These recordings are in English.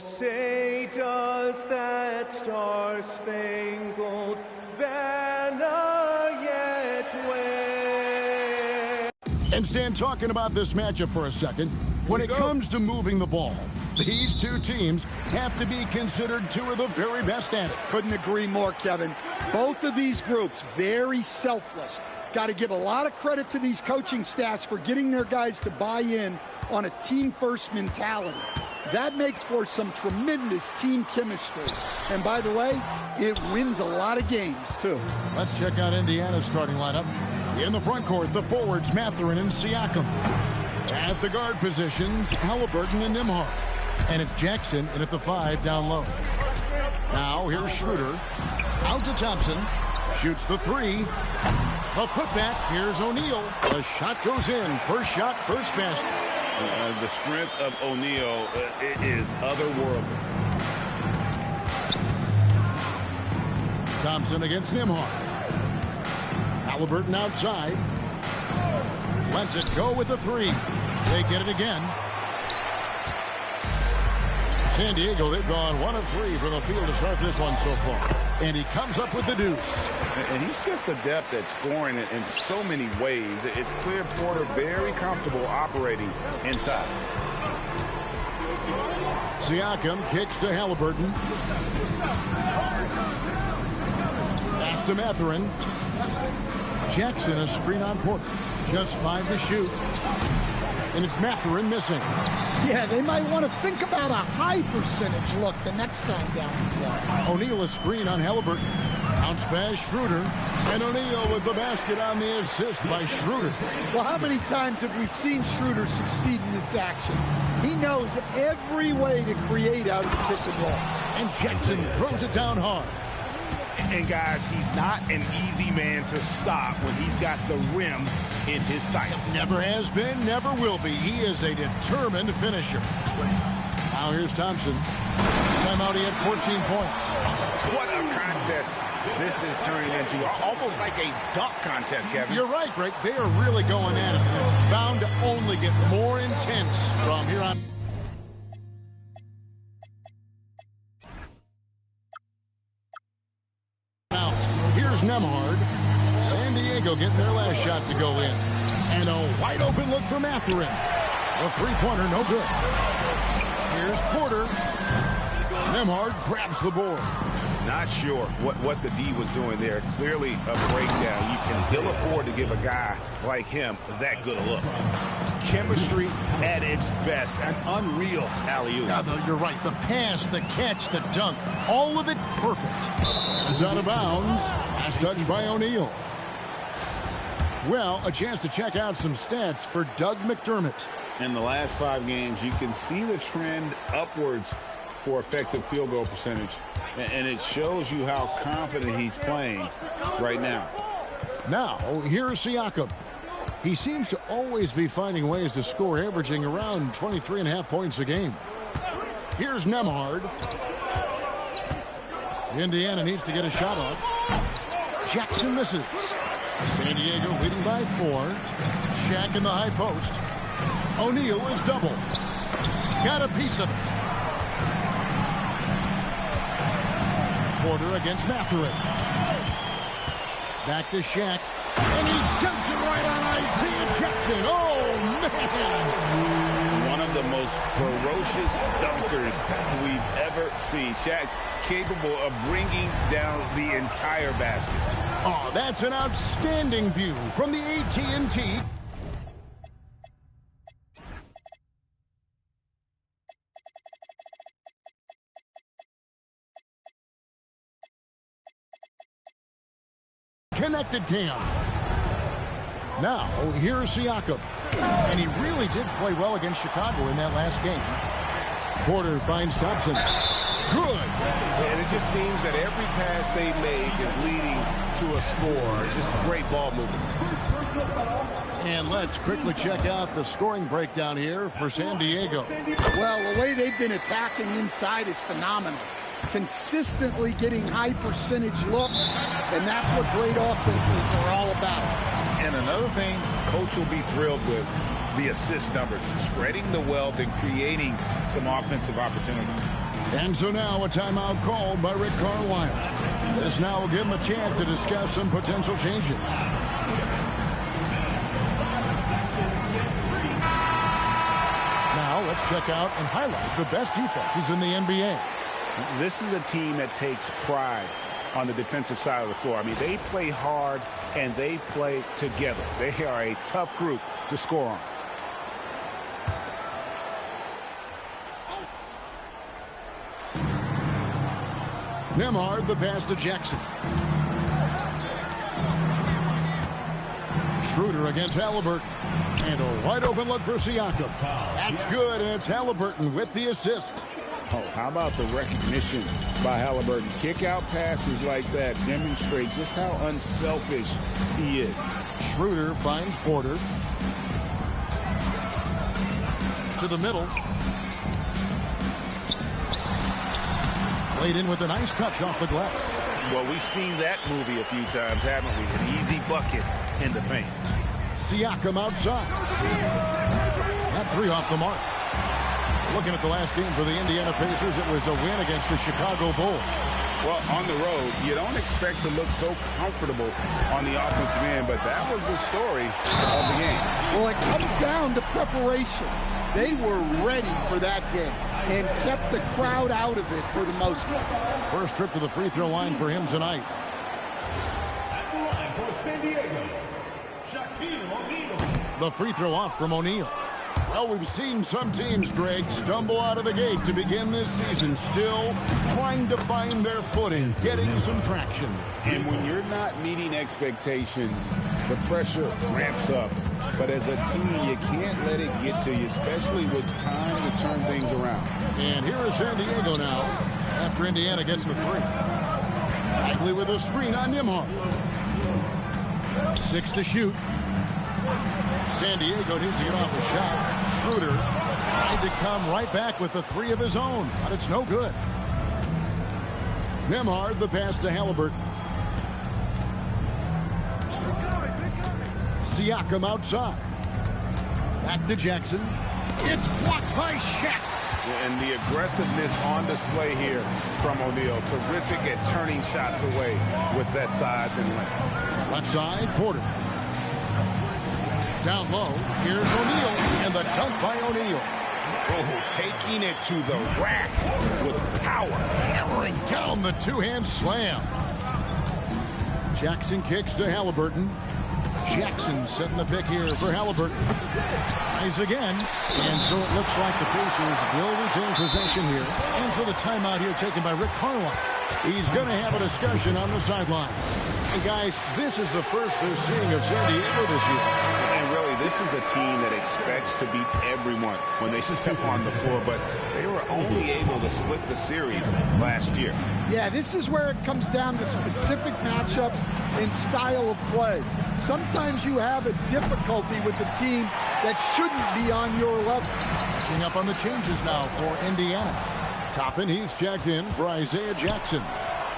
say does that star-spangled banner yet wave? And Stan, talking about this matchup for a second, when it comes to moving the ball, these two teams have to be considered two of the very best at it. Couldn't agree more, Kevin. Both of these groups, very selfless. Got to give a lot of credit to these coaching staffs for getting their guys to buy in on a team-first mentality. That makes for some tremendous team chemistry. And by the way, it wins a lot of games, too. Let's check out Indiana's starting lineup. In the front court, the forwards, Mathurin and Siakam. At the guard positions, Halliburton and Nembhard. And it's Jackson in at the 5 down low. Now here's Schroeder. Out to Thompson. Shoots the 3. A putback. Here's O'Neal. The shot goes in. First shot, first basket. The strength of O'Neal is otherworldly. Thompson against Nembhard. Halliburton outside. Lets it go with the 3. They get it again. San Diego, they've gone 1 of 3 from the field to start this one so far. And he comes up with the deuce. And he's just adept at scoring it in so many ways. It's clear Porter very comfortable operating inside. Siakam kicks to Halliburton. Pass to Mathurin. Jackson, a screen on Porter. Just 5 to shoot. And it's Mathurin missing. Yeah, they might want to think about a high percentage look the next time down the floor. O'Neal a screen on Halliburton. Bounce pass Schroeder. And O'Neal with the basket on the assist by Schroeder. Well, how many times have we seen Schroeder succeed in this action? He knows every way to create out of the pick and roll. And Jackson throws it down hard. And guys, he's not an easy man to stop when he's got the rim in his sights. Never has been, never will be. He is a determined finisher. Now here's Thompson. This time out he had 14 points. What a contest this is turning into. Almost like a dunk contest, Kevin. You're right, Greg. They are really going at it. And it's bound to only get more intense from here on. Here's Nembhard. San Diego getting their last shot to go in. And a wide open look for Mathurin. A three-pointer, no good. Here's Porter. Nembhard grabs the board. Not sure what the D was doing there. Clearly a breakdown. You can still afford to give a guy like him that good a look. Chemistry at its best. An unreal alley-oop. You're right. The pass, the catch, the dunk, all of it perfect. It's out of bounds. Last touch by O'Neal. Well, a chance to check out some stats for Doug McDermott. In the last 5 games, you can see the trend upwards for effective field goal percentage. And it shows you how confident he's playing right now. Now, here's Siakam. He seems to always be finding ways to score, averaging around 23.5 points a game. Here's Nembhard. Indiana needs to get a shot off. Jackson misses. San Diego leading by 4. Shaq in the high post. O'Neal is double. Got a piece of it. Porter against Mathurin. Back to Shaq. And he jumps it right on Isaiah Jackson. Oh, man. One of the most ferocious dunkers we've ever seen. Shaq capable of bringing down the entire basket. Oh, that's an outstanding view from the AT&T. Connected cam. Now, here's Siakam. And he really did play well against Chicago in that last game. Porter finds Thompson. Good. And it just seems that every pass they make is leading to a score. Just great ball movement. And let's quickly check out the scoring breakdown here for San Diego. Well, the way they've been attacking inside is phenomenal. Consistently getting high percentage looks, and that's what great offenses are all about. And another thing Coach will be thrilled with, the assist numbers, spreading the wealth and creating some offensive opportunities. And so now a timeout called by Rick Carlisle. This now will give him a chance to discuss some potential changes. Now let's check out and highlight the best defenses in the NBA. This is a team that takes pride on the defensive side of the floor. I mean, they play hard and they play together. They are a tough group to score on. Nembhard, the pass to Jackson. Schroeder against Halliburton. And a wide open look for Siakam. That's good, and it's Halliburton with the assist. Oh, how about the recognition by Halliburton? Kick-out passes like that demonstrate just how unselfish he is. Schroeder finds Porter. To the middle. Laid in with a nice touch off the glass. Well, we've seen that movie a few times, haven't we? An easy bucket in the paint. Siakam outside. That three off the mark. Looking at the last game for the Indiana Pacers, it was a win against the Chicago Bulls. Well, on the road, you don't expect to look so comfortable on the offensive end, but that was the story of the game. Well, it comes down to preparation. They were ready for that game and kept the crowd out of it for the most part. First trip to the free throw line for him tonight. At the line for San Diego, Shaquille O'Neal. The free throw off from O'Neal. Well, we've seen some teams, Greg, stumble out of the gate to begin this season, still trying to find their footing, getting some traction. And when you're not meeting expectations, the pressure ramps up. But as a team, you can't let it get to you, especially with time to turn things around. And here is San Diego now, after Indiana gets the three. Bagley with a screen on Nembhard. 6 to shoot. San Diego needs to get off the shot. Schroeder tried to come right back with the three of his own, but it's no good. Nembhard, the pass to Halliburton. Siakam outside. Back to Jackson. It's blocked by Shaq. And the aggressiveness on display here from O'Neal. Terrific at turning shots away with that size and length. Left side, Porter. Down low, here's O'Neal, and the dunk by O'Neal. Oh, taking it to the rack with power. Hammering down the two-hand slam. Jackson kicks to Halliburton. Jackson setting the pick here for Halliburton. Tries again. And so it looks like the Pacers will retain possession here. And so the timeout here taken by Rick Carlisle. He's going to have a discussion on the sideline. And guys, this is the first they're seeing of San Diego this year. And really, this is a team that expects to beat everyone when they step on the floor, but they were only able to split the series last year. Yeah, this is where it comes down to specific matchups and style of play. Sometimes you have a difficulty with the team that shouldn't be on your level. Catching up on the changes now for Indiana. Toppin, he's checked in for Isaiah Jackson.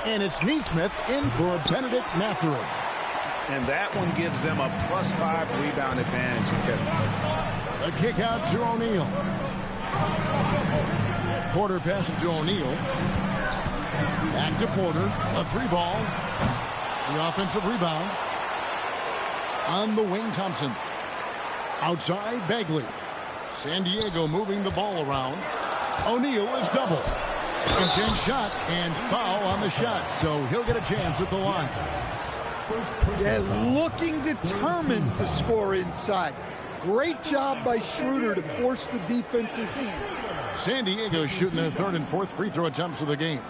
And it's Neesmith in for Benedict Mathurin. And that one gives them a +5 rebound advantage. A kick out to O'Neal. Porter passes to O'Neal. Back to Porter. A three ball. The offensive rebound. On the wing, Thompson. Outside, Bagley. San Diego moving the ball around. O'Neal is double. Second shot and foul on the shot, so he'll get a chance at the line. Yeah, looking determined to score inside. Great job by Schroeder to force the defense's hand. San Diego shooting their third and fourth free throw attempts of the game.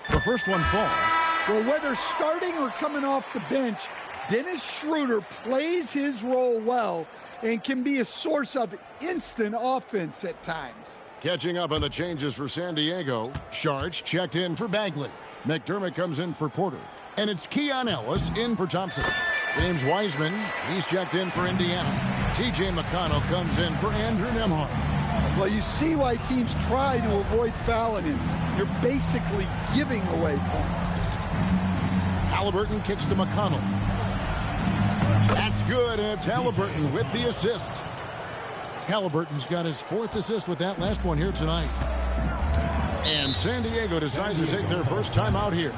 The first one falls. Well, whether starting or coming off the bench, Dennis Schroeder plays his role well and can be a source of instant offense at times. Catching up on the changes for San Diego. Sharch checked in for Bagley. McDermott comes in for Porter. And it's Keon Ellis in for Thompson. James Wiseman, he's checked in for Indiana. T.J. McConnell comes in for Andrew Nembhard. Well, you see why teams try to avoid fouling him. You're basically giving away points. Halliburton kicks to McConnell. That's good, and it's Halliburton with the assist. Halliburton's got his 4th assist with that last one here tonight. And San Diego decides to take their first time out here.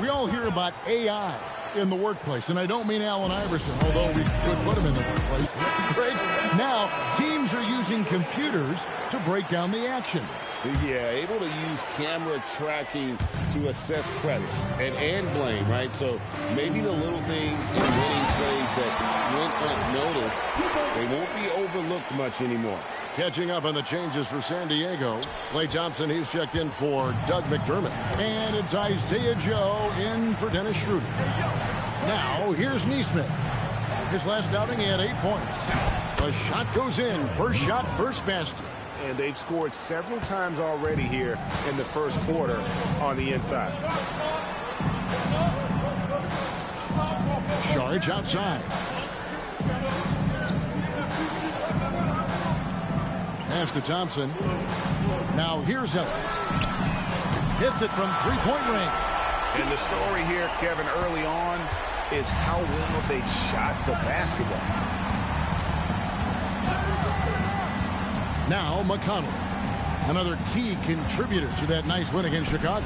We all hear about AI in the workplace, and I don't mean Allen Iverson, although we could put him in the workplace. Great. Now, teams are using computers to break down the action. Yeah, able to use camera tracking to assess credit and blame, right? So maybe the little things in winning plays that went unnoticed, they won't be overlooked much anymore. Catching up on the changes for San Diego. Klay Thompson, he's checked in for Doug McDermott. And it's Isaiah Joe in for Dennis Schroeder. Now, here's Nesmith. His last outing, he had 8 points. The shot goes in. First shot, first basket. And they've scored several times already here in the first quarter on the inside. Charge outside. Pass to Thompson. Now here's Ellis. Hits it from three-point range. And the story here, Kevin, early on is how well they shot the basketball. Now McConnell, another key contributor to that nice win against Chicago.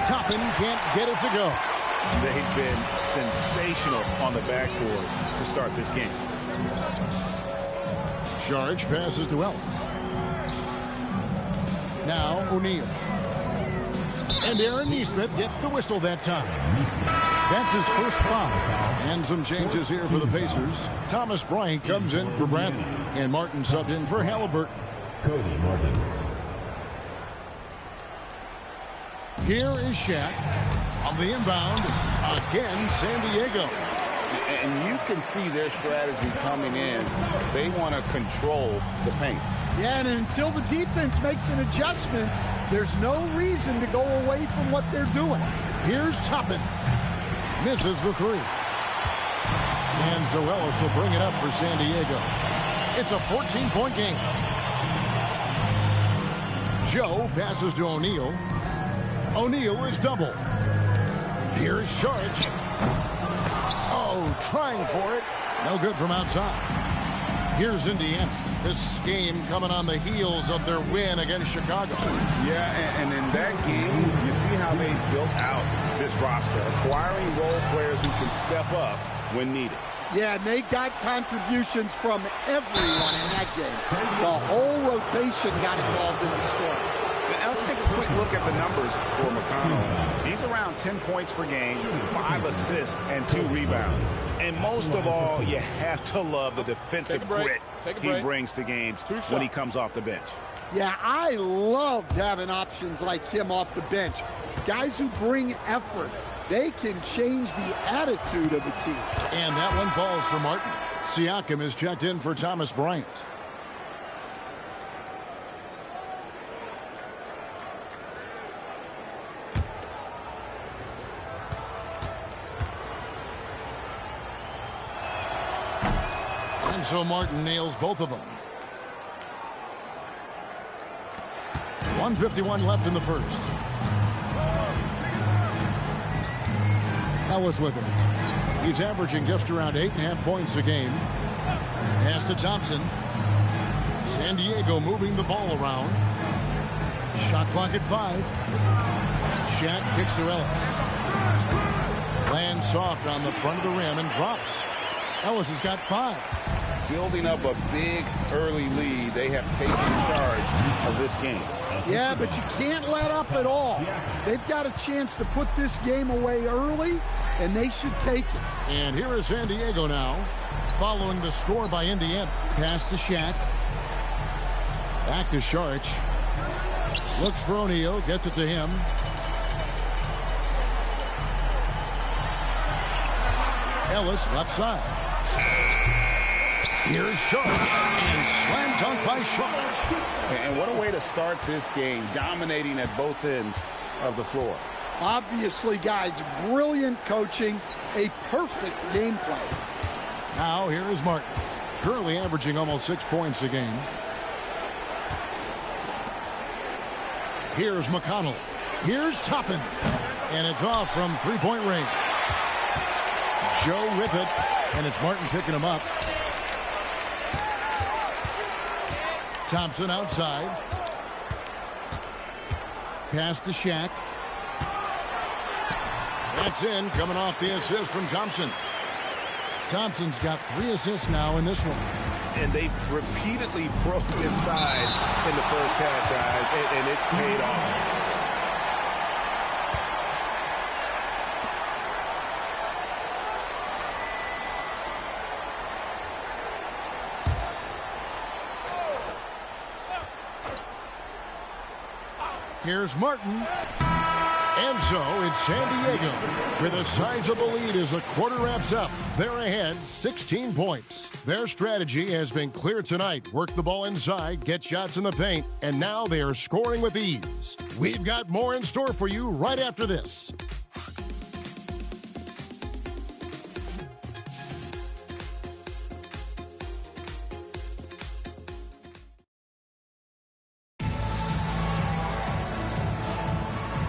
Toppin can't get it to go. They've been sensational on the backboard to start this game. Charge passes to Ellis. Now O'Neal. And Aaron Nesmith gets the whistle that time. That's his first foul. And some changes here for the Pacers. Thomas Bryant comes in for Bradley. And Martin subbed in for Halliburton. Cody Martin. Here is Shaq on the inbound. Again, San Diego. And you can see their strategy coming in. They want to control the paint. Yeah, and until the defense makes an adjustment, there's no reason to go away from what they're doing. Here's Toppin. Misses the three. And Zoelis will bring it up for San Diego. It's a 14-point game. Joe passes to O'Neal. O'Neal is double. Here's Charge. Oh, trying for it. No good from outside. Here's Indiana. This game coming on the heels of their win against Chicago. Yeah, and in that game, you see how they built out this roster, acquiring role players who can step up when needed. Yeah, and they got contributions from everyone in that game. The whole rotation got involved in the score. Now let's take a quick look at the numbers for McConnell. He's around 10 points per game, 5 assists, and 2 rebounds. And most of all, you have to love the defensive grit he brings to games when he comes off the bench. Yeah, I loved having options like him off the bench. Guys who bring effort. They can change the attitude of a team. And that one falls for Martin. Siakam is checked in for Thomas Bryant. And so Martin nails both of them. 1:51 left in the first. Ellis with him. He's averaging just around 8.5 points a game. Pass to Thompson. San Diego moving the ball around. Shot clock at 5. Shaq kicks to Ellis. Lands soft on the front of the rim and drops. Ellis has got 5. Building up a big early lead, they have taken charge of this game. Yeah, but you can't let up at all. They've got a chance to put this game away early, and they should take it. And here is San Diego now, following the score by Indiana. Pass to Shaq. Back to Sharch. Looks for O'Neal, gets it to him. Ellis, left side. Here's Sharch, and slam dunk by Sharch. And what a way to start this game, dominating at both ends of the floor. Obviously, guys, brilliant coaching, a perfect game plan. Now here is Martin, currently averaging almost 6 points a game. Here's McConnell. Here's Toppin. And it's off from three-point range. Joe with it, and it's Martin picking him up. Thompson outside. Pass to Shaq. That's in, coming off the assist from Thompson. Thompson's got 3 assists now in this one. And they've repeatedly broken inside in the first half, guys, and it's paid off. Here's Martin. And so it's San Diego with a sizable lead as the quarter wraps up. They're ahead 16 points. Their strategy has been clear tonight. Work the ball inside, get shots in the paint, and now they are scoring with ease. We've got more in store for you right after this.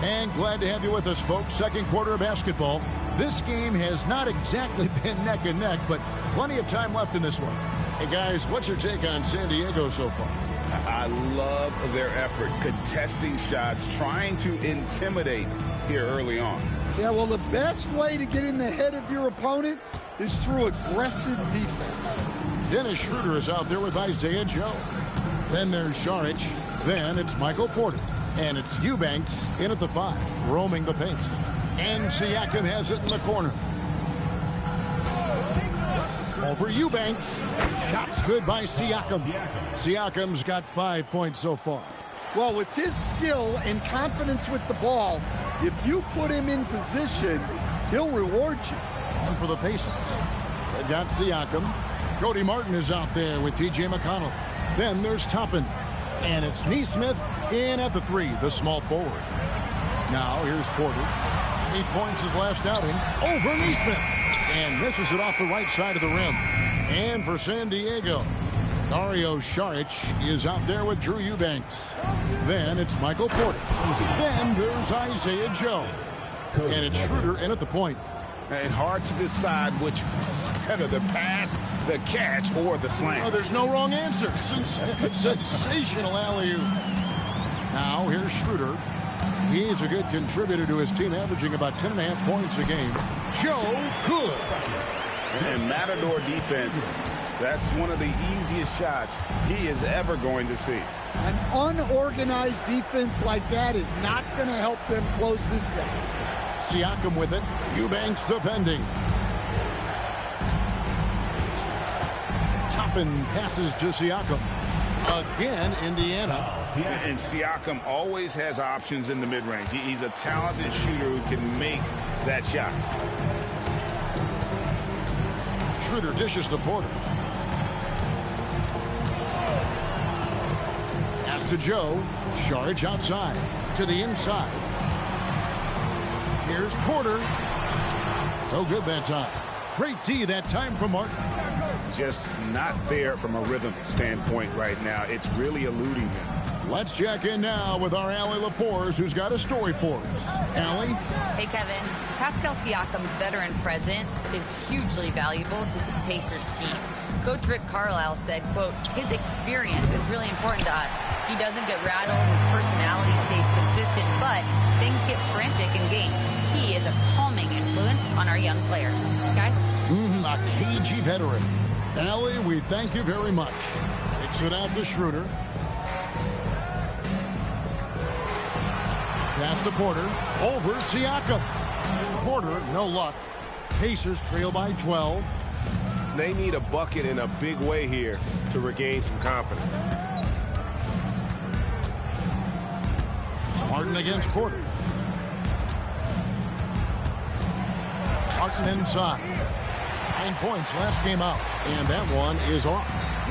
And glad to have you with us, folks. Second quarter of basketball. This game has not exactly been neck and neck, but plenty of time left in this one. Hey, guys, what's your take on San Diego so far? I love their effort, contesting shots, trying to intimidate here early on. Yeah, well, the best way to get in the head of your opponent is through aggressive defense. Dennis Schroeder is out there with Isaiah Joe. Then there's Šarić. Then it's Michael Porter. And it's Eubanks in at the 5, roaming the paint. And Siakam has it in the corner. Over Eubanks. Shots good by Siakam. Siakam's got 5 points so far. Well, with his skill and confidence with the ball, if you put him in position, he'll reward you. And for the Pacers, they've got Siakam. Cody Martin is out there with T.J. McConnell. Then there's Toppin. And it's Nesmith in at the 3, the small forward. Now here's Porter. 8 points his last outing. Over Nesmith. And misses it off the right side of the rim. And for San Diego, Dario Šarić is out there with Drew Eubanks. Then it's Michael Porter. Then there's Isaiah Joe. And it's Schroeder in at the point. And hard to decide which is better, the pass, the catch, or the slam. Oh, there's no wrong answer. Sensational alley-oop. Now here's Schroeder. He's a good contributor to his team, averaging about 10.5 points a game. Joe good. And Matador defense, that's one of the easiest shots he is ever going to see. An unorganized defense like that is not going to help them close this deficit. Siakam with it. Eubanks defending. Toppin passes to Siakam. Again, Indiana. And Siakam always has options in the mid-range. He's a talented shooter who can make that shot. Schroeder dishes to Porter. Pass to Joe. Šarić outside. To the inside. Here's Porter. No good that time. Great D that time from Martin. Just not there from a rhythm standpoint right now. It's really eluding him. Let's check in now with our Allie LaForce, who's got a story for us. Allie? Hey, Kevin. Pascal Siakam's veteran presence is hugely valuable to this Pacers team. Coach Rick Carlisle said, quote, his experience is really important to us. He doesn't get rattled, his personality stays consistent, but things get frantic in games. He is a calming influence on our young players. Guys? A cagey veteran. Allie, we thank you very much. Kicks it out to Schroeder. Pass to Porter. Over Siakam. Porter, no luck. Pacers trail by 12. They need a bucket in a big way here to regain some confidence. Martin against Porter. Martin inside. 9 points last game out. And that one is off.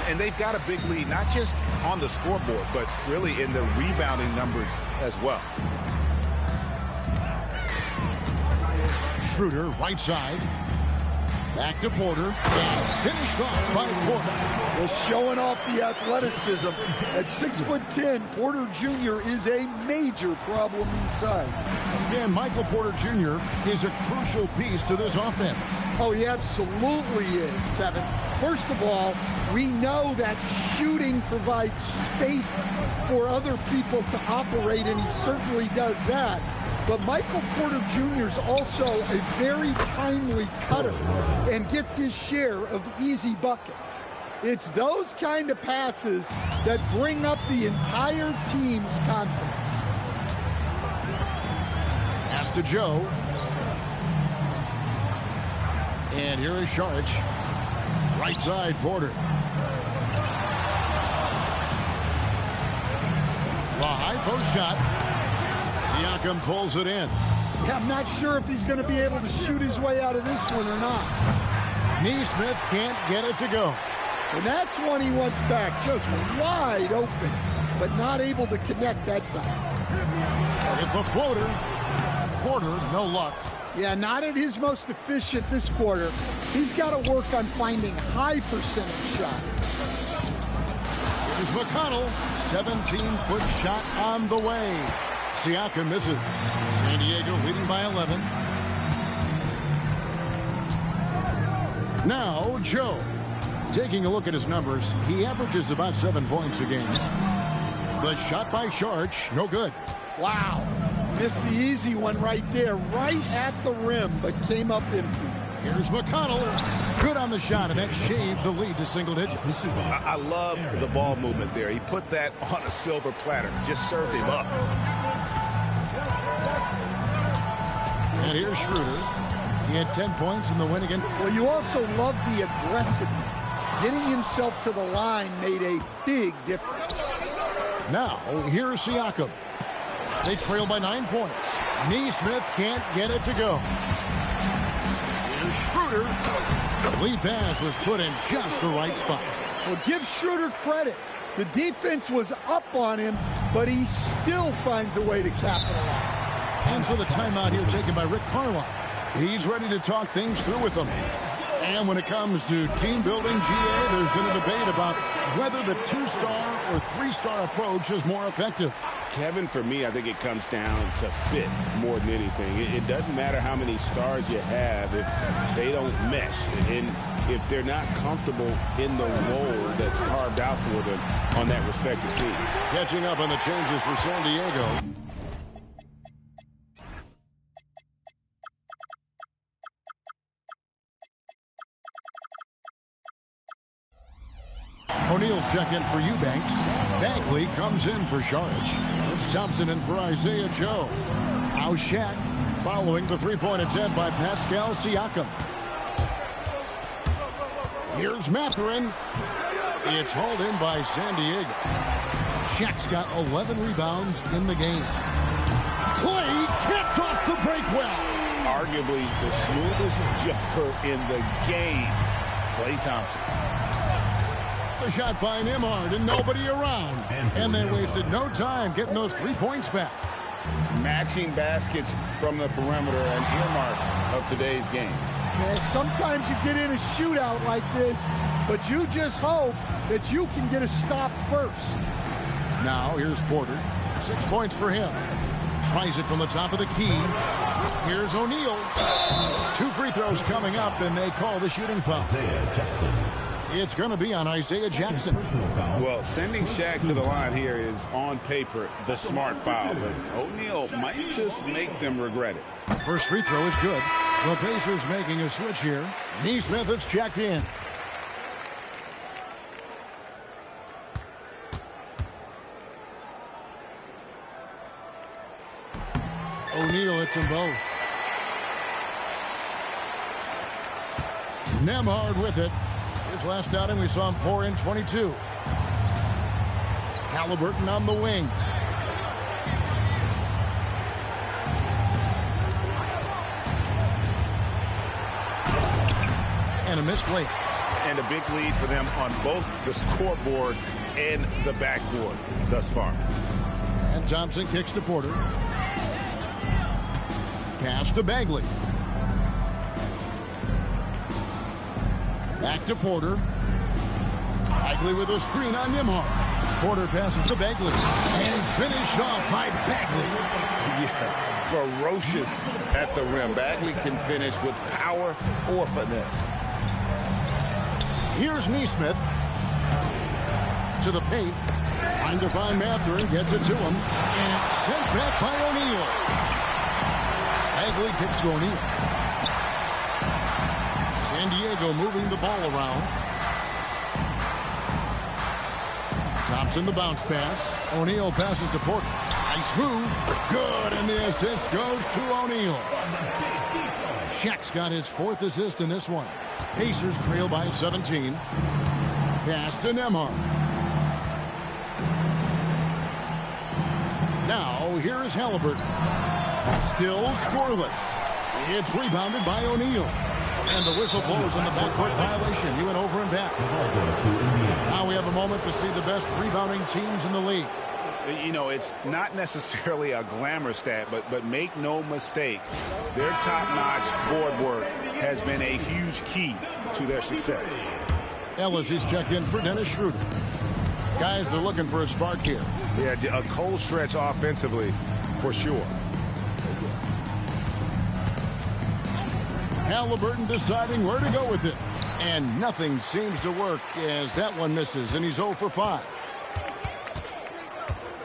And they've got a big lead, not just on the scoreboard, but really in the rebounding numbers as well. Schroeder, right side. Back to Porter. And finished off by Porter. Well, showing off the athleticism. At 6'10", Porter Jr. is a major problem inside. Stan, Michael Porter Jr. is a crucial piece to this offense. Oh, he absolutely is, Kevin. First of all, we know that shooting provides space for other people to operate, and he certainly does that. But Michael Porter Jr. is also a very timely cutter and gets his share of easy buckets. It's those kind of passes that bring up the entire team's confidence. Pass to Joe. And here is Saric. Right side, Porter. The high post shot. Siakam pulls it in. Yeah, I'm not sure if he's going to be able to shoot his way out of this one or not. Neesmith can't get it to go. And that's one he wants back, just wide open, but not able to connect that time. Hit the floater. Porter, no luck. Yeah, not at his most efficient this quarter. He's got to work on finding high percentage shots. Here's McConnell. 17-foot shot on the way. Siakam misses. San Diego leading by 11. Now, Joe. Taking a look at his numbers, he averages about 7 points a game. The shot by Saric, no good. Wow. Missed the easy one right there, right at the rim, but came up empty. Here's McConnell. Good on the shot, and that shaves the lead to single digits. I love the ball movement there. He put that on a silver platter. Just served him up. And here's Schroeder. He had 10 points in the win again. Well, you also love the aggressiveness. Getting himself to the line made a big difference. Now, here's Siakam. They trail by 9 points. Neesmith can't get it to go. Here's Schroeder. The lead pass was put in just the right spot. Well, give Schroeder credit. The defense was up on him, but he still finds a way to capitalize. And so the timeout here taken by Rick Carlisle. He's ready to talk things through with them. And when it comes to team building, GA, there's been a debate about whether the 2-star or 3-star approach is more effective. Kevin, for me, I think it comes down to fit more than anything. It doesn't matter how many stars you have if they don't mesh. And if they're not comfortable in the role that's carved out for them on that respective team. Catching up on the changes for San Diego. O'Neal's check in for Eubanks. Bagley comes in for Saric. It's Thompson in for Isaiah Joe. Now Shaq following the three-point attempt by Pascal Siakam. Here's Mathurin. It's hauled in by San Diego. Shaq's got 11 rebounds in the game. Clay caps off the break well. Arguably the smoothest jumper in the game, Klay Thompson. The shot by Nembhard and nobody around. And they wasted no time getting those 3 points back. Matching baskets from the perimeter, an earmark of today's game. Yeah, sometimes you get in a shootout like this, but you just hope that you can get a stop first. Now here's Porter. 6 points for him. Tries it from the top of the key. Here's O'Neal. 2 free throws coming up, and they call the shooting foul. It's going to be on Isaiah Jackson. Well, sending Shaq to the line here is, on paper, the smart foul. But O'Neal might just make them regret it. First free throw is good. The Pacers making a switch here. Neesmith has checked in. O'Neal hits them both. Nembhard with it. His last outing, we saw him pour in 22. Halliburton on the wing. And a missed late. And a big lead for them on both the scoreboard and the backboard thus far. And Thompson kicks to Porter. Pass to Bagley. Back to Porter. Bagley with a screen on Nembhard. Porter passes to Bagley. And finished off by Bagley. Yeah, ferocious at the rim. Bagley can finish with power or finesse. Here's Nesmith. To the paint. Trying to find Mathurin. Gets it to him. And it's sent back by O'Neal. Bagley kicks to O'Neal. San Diego moving the ball around. Thompson the bounce pass. O'Neal passes to Porter. Nice move. Good, and the assist goes to O'Neal. Shaq's got his 4th assist in this one. Pacers trail by 17. Pass to Nembhard. Now, here is Halliburton. Still scoreless. It's rebounded by O'Neal. And the whistle blows on the backcourt violation. He went over and back. Now we have a moment to see the best rebounding teams in the league. You know, it's not necessarily a glamour stat, but make no mistake, their top-notch board work has been a huge key to their success. Ellis is checked in for Dennis Schroeder. Guys are looking for a spark here. Yeah, a cold stretch offensively, for sure. Halliburton deciding where to go with it. And nothing seems to work as that one misses, and he's 0 for 5.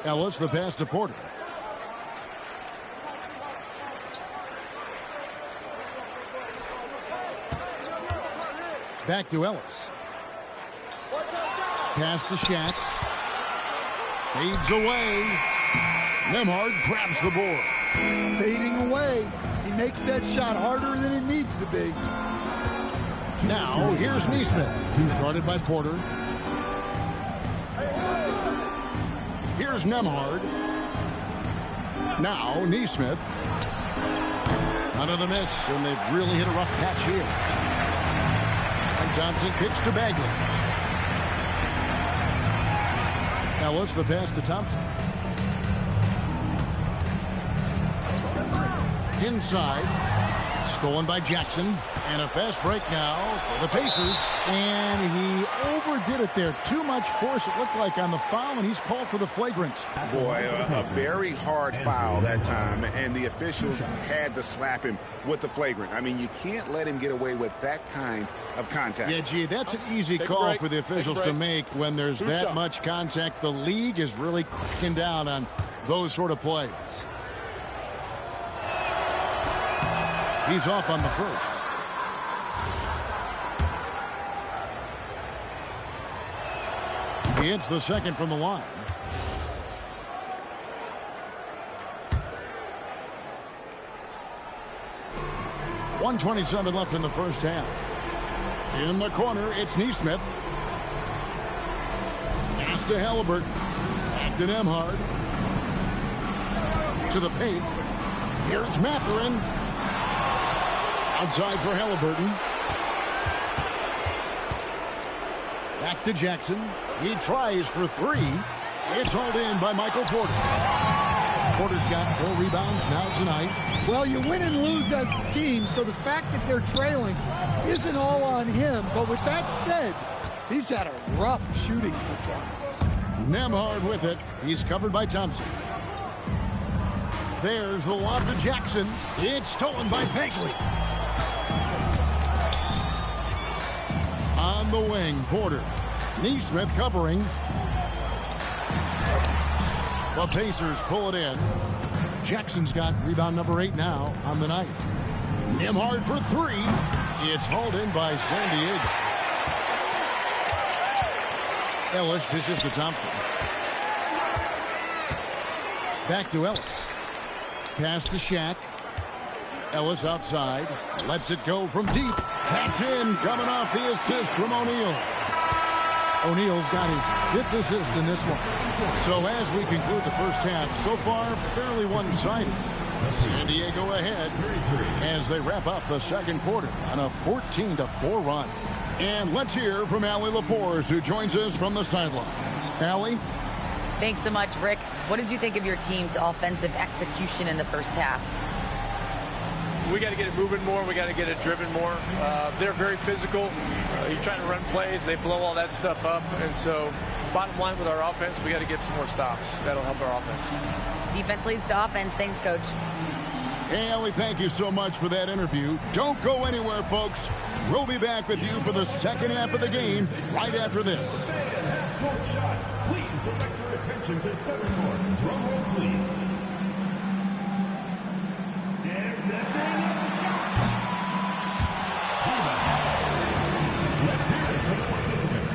Ellis, the pass to Porter. Back to Ellis. Pass to Shaq. Fades away. Nembhard grabs the board. Fading away. He makes that shot harder than it needs to be. Now, here's Nesmith. Guarded by Porter. Here's Nembhard. Now, Nesmith. Another miss, and they've really hit a rough patch here. And Thompson kicks to Bagley. Ellis, the pass to Thompson. Inside. Stolen by Jackson. And a fast break now for the Pacers. And he overdid it there. Too much force, it looked like, on the foul, and he's called for the flagrant. Boy, a very hard foul that time, and the officials had to slap him with the flagrant. I mean, you can't let him get away with that kind of contact. Yeah, gee, that's an easy call for the officials to make when there's that much contact. The league is really cracking down on those sort of plays. He's off on the first. He hits the second from the line. .127 left in the first half. In the corner, it's Nesmith. Pass to Halliburton. Back to Nembhard. To the paint. Here's Mathurin. Outside for Halliburton. Back to Jackson. He tries for 3. It's hauled in by Michael Porter. Porter's got 4 rebounds now tonight. Well, you win and lose as a team, so the fact that they're trailing isn't all on him. But with that said, he's had a rough shooting performance. Nembhard with it. He's covered by Thompson. There's the lob to Jackson. It's stolen by Bagley. On the wing, Porter. Nesmith covering. The Pacers pull it in. Jackson's got rebound number 8 now on the night. Nembhard for 3. It's hauled in by San Diego. Ellis dishes to Thompson. Back to Ellis. Pass to Shaq. Ellis outside. Lets it go from deep. That's in. Coming off the assist from O'Neal. O'Neal's got his 5th assist in this one. So as we conclude the first half, so far fairly one-sided. San Diego ahead as they wrap up the second quarter on a 14-4 run. And let's hear from Allie LaForce, who joins us from the sidelines. Allie? Thanks so much, Rick. What did you think of your team's offensive execution in the first half? We got to get it moving more. We got to get it driven more. They're very physical. You're trying to run plays. They blow all that stuff up. And so bottom line with our offense, we got to get some more stops. That'll help our offense. Defense leads to offense. Thanks, Coach. Hey, Ellie, thank you so much for that interview. Don't go anywhere, folks. We'll be back with you for the second half of the game right after this. Court shot. Please direct your attention to center court. Drum roll, please. And that's the shot. Team out. Let's hear it for the participant.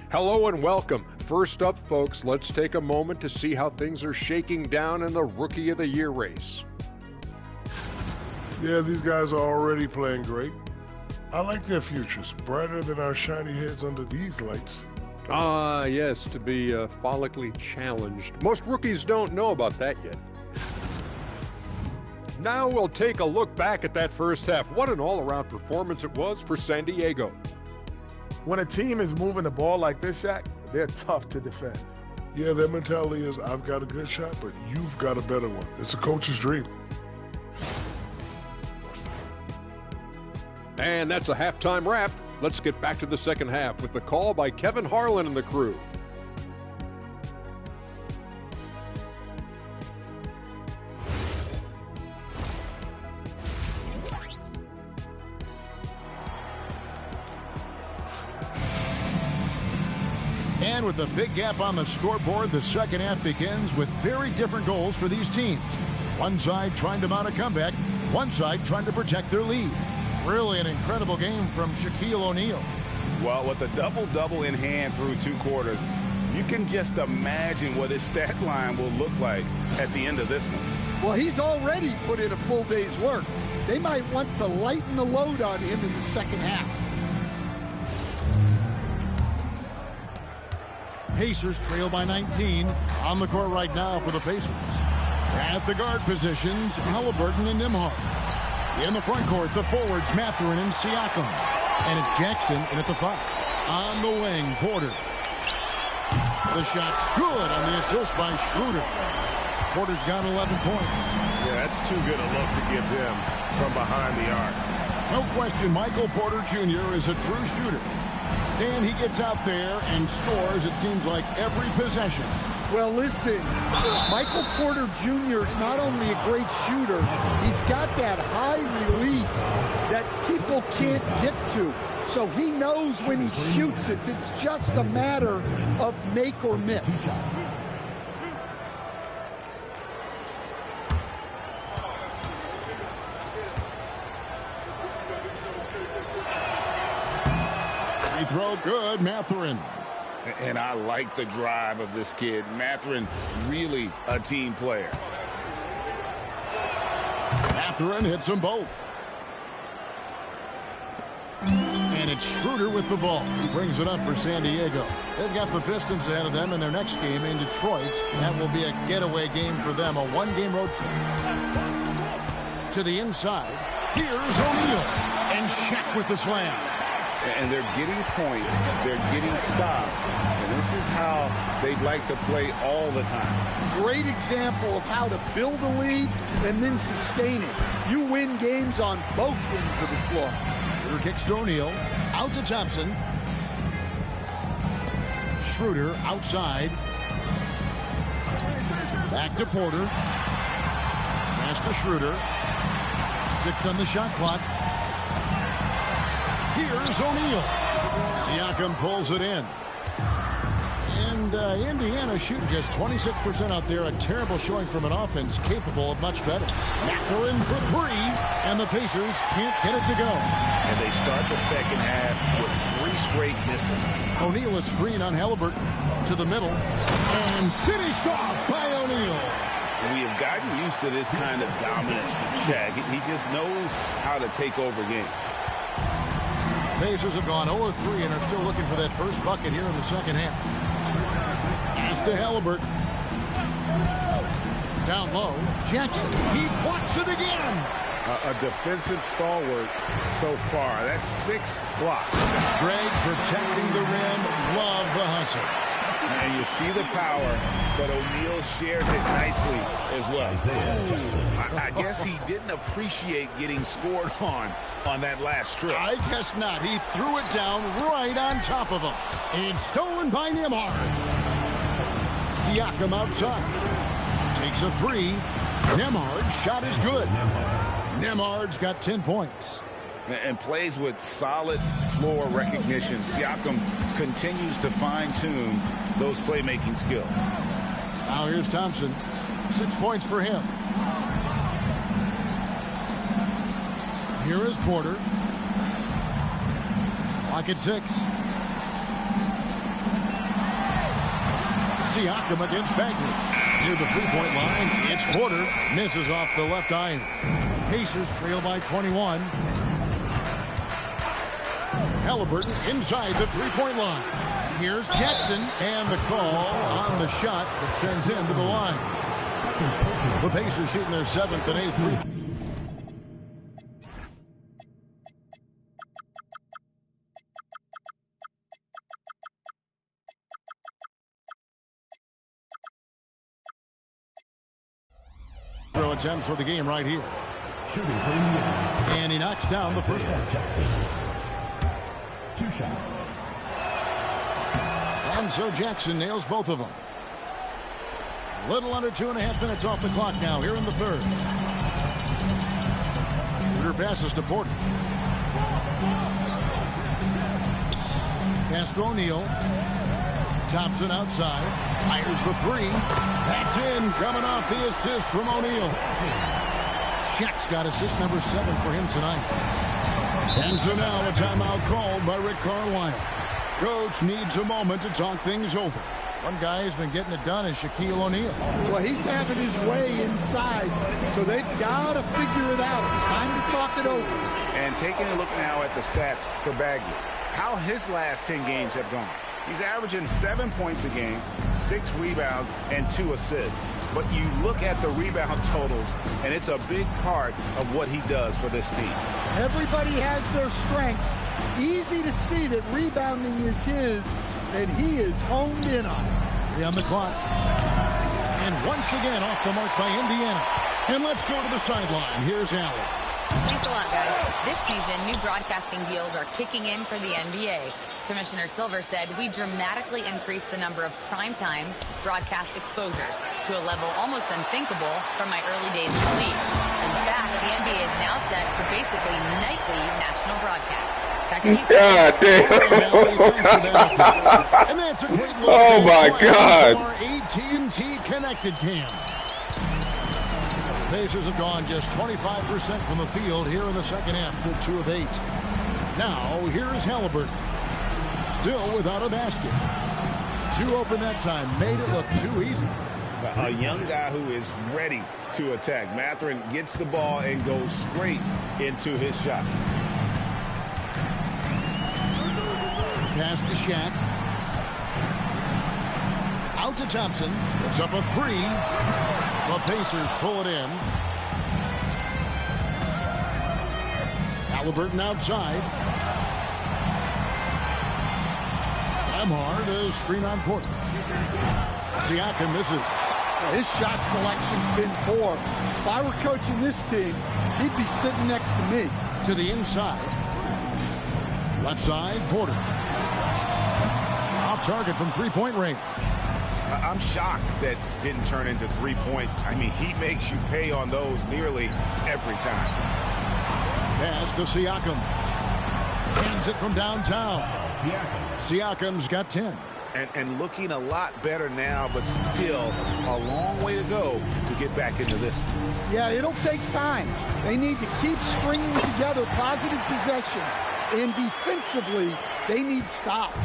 Hello and welcome. First up, folks, let's take a moment to see how things are shaking down in the Rookie of the Year race. Yeah, these guys are already playing great. I like their futures, brighter than our shiny heads under these lights. Ah, yes, to be follically challenged. Most rookies don't know about that yet. Now we'll take a look back at that first half. What an all-around performance it was for San Diego. When a team is moving the ball like this, Shaq, they're tough to defend. Yeah, their mentality is, I've got a good shot, but you've got a better one. It's a coach's dream. And that's a halftime wrap. Let's get back to the second half with the call by Kevin Harlan and the crew. And with a big gap on the scoreboard, the second half begins with very different goals for these teams. One side trying to mount a comeback, one side trying to protect their lead. Really an incredible game from Shaquille O'Neal. Well, with a double-double in hand through 2 quarters, you can just imagine what his stat line will look like at the end of this one. Well, he's already put in a full day's work. They might want to lighten the load on him in the second half. Pacers trail by 19. On the court right now for the Pacers. At the guard positions, Halliburton and Nembhard. In the front court, the forwards, Mathurin and Siakam. And it's Jackson in at the 5. On the wing, Porter. The shot's good on the assist by Schroeder. Porter's got 11 points. Yeah, that's too good a look to give them from behind the arc. No question, Michael Porter Jr. is a true shooter. Stan, he gets out there and scores, it seems like, every possession. Well, listen, Michael Porter Jr. is not only a great shooter, he's got that high release that people can't get to. So he knows when he shoots it. It's just a matter of make or miss. Free throw good, Mathurin. And I like the drive of this kid. Mathurin, really a team player. Mathurin hits them both. And it's Schroeder with the ball. He brings it up for San Diego. They've got the Pistons ahead of them in their next game in Detroit. That will be a getaway game for them, a one-game road trip. To the inside, here's O'Neal. And Shaq with the slam. And they're getting points, they're getting stops, and this is how they'd like to play all the time. Great example of how to build a lead and then sustain it. You win games on both ends of the floor. Schroeder kicks to O'Neal, out to Thompson. Schroeder outside. Back to Porter. Pass to Schroeder. 6 on the shot clock. Here's O'Neal. Siakam pulls it in. And Indiana shooting just 26% out there. A terrible showing from an offense capable of much better. Mathurin for 3, and the Pacers can't get it to go. And they start the second half with 3 straight misses. O'Neal is screen on Halliburton to the middle. And finished off by O'Neal. We have gotten used to this kind of dominance from Shaq. He just knows how to take over games. Pacers have gone 0-3 and are still looking for that first bucket here in the second half. Pass to Halliburton. Down low, Jackson. He blocks it again. A defensive stalwart so far. That's 6 blocks. Greg protecting the rim. Love the hustle. And you see the power, but O'Neal shares it nicely as well. I guess he didn't appreciate getting scored on that last trip. I guess not. He threw it down right on top of him. It's stolen by Nembhard. Siakam outside. Takes a three. Nembhard's shot is good. Nembhard's got 10 points. And plays with solid floor recognition. Siakam continues to fine-tune those playmaking skills. Now here's Thompson. 6 points for him. Here is Porter. Clock at 6. Siakam against Bagley. Near the three-point line, it's Porter. Misses off the left iron. Pacers trail by 21. Halliburton inside the three-point line. Here's Jackson, and the call on the shot that sends him to the line. The Pacers shooting their 7th and 8th free throws. Throw attempts for the game right here. And he knocks down the first one. 2 shots. And so Jackson nails both of them. A little under 2.5 minutes off the clock now here in the third. Rear passes to Porter. Pass to O'Neal. Thompson outside. Fires the three. That's in. Coming off the assist from O'Neal. Shaq's got assist number 7 for him tonight. And so now a timeout called by Rick Carlisle. Coach needs a moment to talk things over. One guy who's been getting it done is Shaquille O'Neal. Well, he's having his way inside, so they've got to figure it out. Time to talk it over. And taking a look now at the stats for Bagley. How his last 10 games have gone. He's averaging 7 points a game, 6 rebounds, and 2 assists. But you look at the rebound totals, and it's a big part of what he does for this team. Everybody has their strengths. Easy to see that rebounding is his, and he is honed in on it. 3 on the clock. And once again off the mark by Indiana. And let's go to the sideline. Here's Allen. Thanks a lot, guys. This season, new broadcasting deals are kicking in for the NBA. Commissioner Silver said we dramatically increased the number of primetime broadcast exposures to a level almost unthinkable from my early days in the league. In fact, the NBA is now set for basically nightly national broadcasts. God damn. And that's a great look. Oh my God. Our AT&T connected cam. The Pacers have gone just 25% from the field here in the second half to 2 of 8. Now here is Halliburton. Still without a basket. 2 open that time. Made it look too easy. A young guy who is ready to attack. Mathurin gets the ball and goes straight into his shot. Pass to Shaq. Out to Thompson. It's up a 3. The Pacers pull it in. Halliburton outside. Nembhard is screen on Porter. Siakam misses. His shot selection's been poor. If I were coaching this team, he'd be sitting next to me. To the inside. Left side, Porter. Off target from three-point range. I'm shocked that didn't turn into 3 points. I mean, he makes you pay on those nearly every time. Pass to Siakam. Hands it from downtown. Siakam's got 10. And looking a lot better now, but still a long way to go to get back into this one. Yeah, it'll take time. They need to keep stringing together positive possessions. And defensively, they need stops.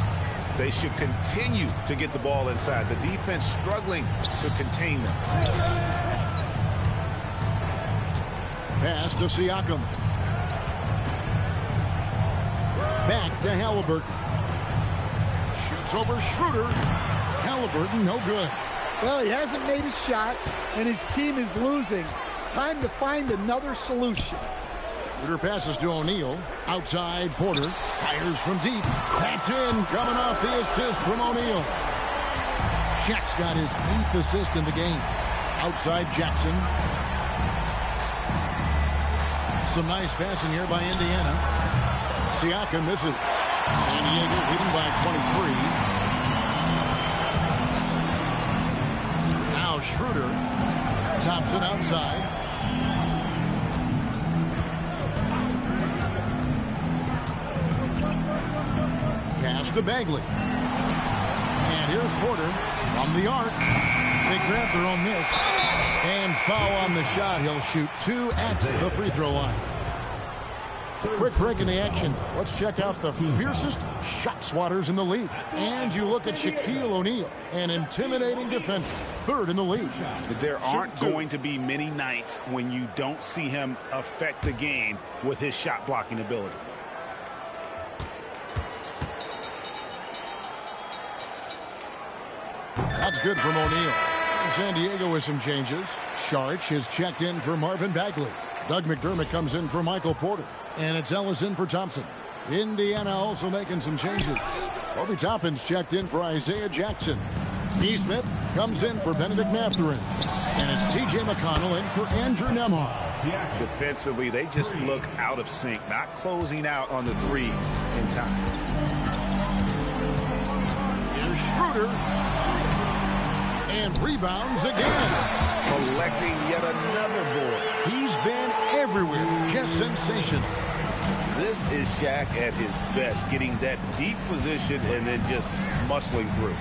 They should continue to get the ball inside. The defense struggling to contain them. Pass to Siakam. Back to Halliburton. Shoots over Schroeder. Halliburton, no good. Well, he hasn't made a shot, and his team is losing. Time to find another solution. Schroeder passes to O'Neal. Outside, Porter. Fires from deep. That's in. Coming off the assist from O'Neal. Shaq's got his 8th assist in the game. Outside Jackson. Some nice passing here by Indiana. Siakam misses. San Diego leading by 23. Now Schroeder. Thompson outside. Pass to Bagley. And here's Porter from the arc. They grab their own miss. And foul on the shot. He'll shoot 2 at the free throw line. Quick break in the action. Let's check out the fiercest shot swatters in the league. And you look at Shaquille O'Neal, an intimidating defender, 3rd in the league. There aren't going to be many nights when you don't see him affect the game with his shot blocking ability. That's good from O'Neal. San Diego with some changes. Sharch has checked in for Marvin Bagley. Doug McDermott comes in for Michael Porter. And it's Ellis in for Thompson. Indiana also making some changes. Obi Toppin's checked in for Isaiah Jackson. Neesmith comes in for Benedict Mathurin. And it's T.J. McConnell in for Andrew Nembhard. Defensively, they just look out of sync, not closing out on the threes in time. Here's Schroeder. And rebounds again. Collecting yet another board. He's been everywhere. Just sensational. This is Shaq at his best, getting that deep position and then just muscling through.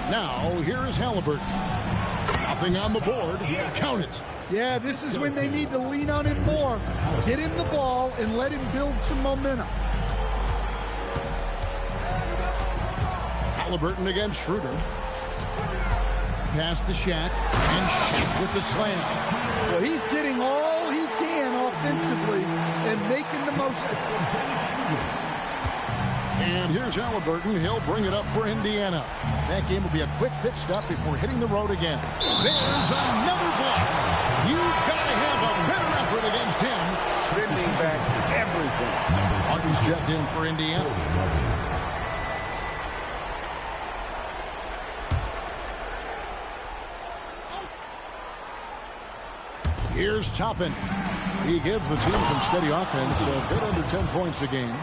Now, here's Halliburton. Nothing on the board. Count it. Yeah, this is when they need to lean on him more. Get him the ball and let him build some momentum. Halliburton against Schroeder. Pass to Shaq, and Shaq with the slam. Well, he's getting all he can offensively and making the most of it. And here's Halliburton. He'll bring it up for Indiana. That game will be a quick pit stop before hitting the road again. There's another block. You've got to have a better effort against him. Sending back everything. Martin's checked in for Indiana. Here's Toppin. He gives the team some steady offense, a bit under 10 points a game.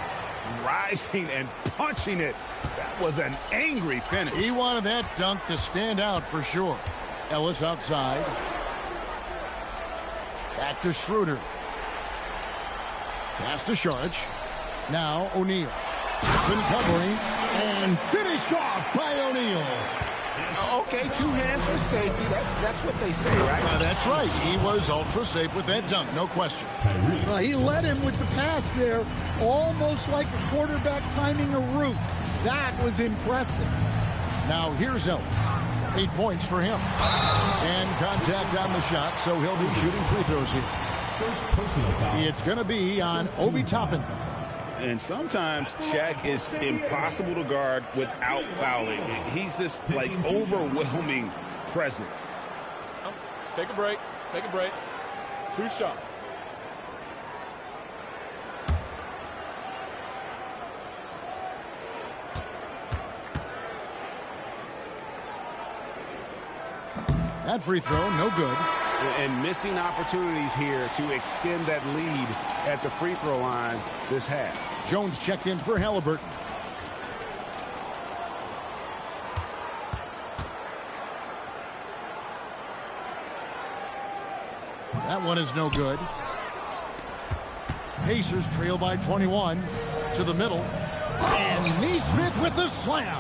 Rising and punching it. That was an angry finish. He wanted that dunk to stand out for sure. Ellis outside. Back to Schroeder. Pass to Sharch. Now O'Neal. Toppin covering. And finished off by O'Neal. Okay, 2 hands for safety. That's what they say, right? That's right. He was ultra safe with that dunk, no question. Well, he led him with the pass there, almost like a quarterback timing a route. That was impressive. Now here's Ellis. 8 points for him. And contact on the shot, so he'll be shooting free throws here. It's going to be on Obi Toppin. And sometimes Shaq is impossible to guard without fouling. He's this, like, overwhelming presence. Take a break. Take a break. 2 shots. That free throw, no good. And missing opportunities here to extend that lead at the free throw line this half. Jones checked in for Halliburton. That one is no good. Pacers trail by 21 to the middle. And Neesmith with the slam.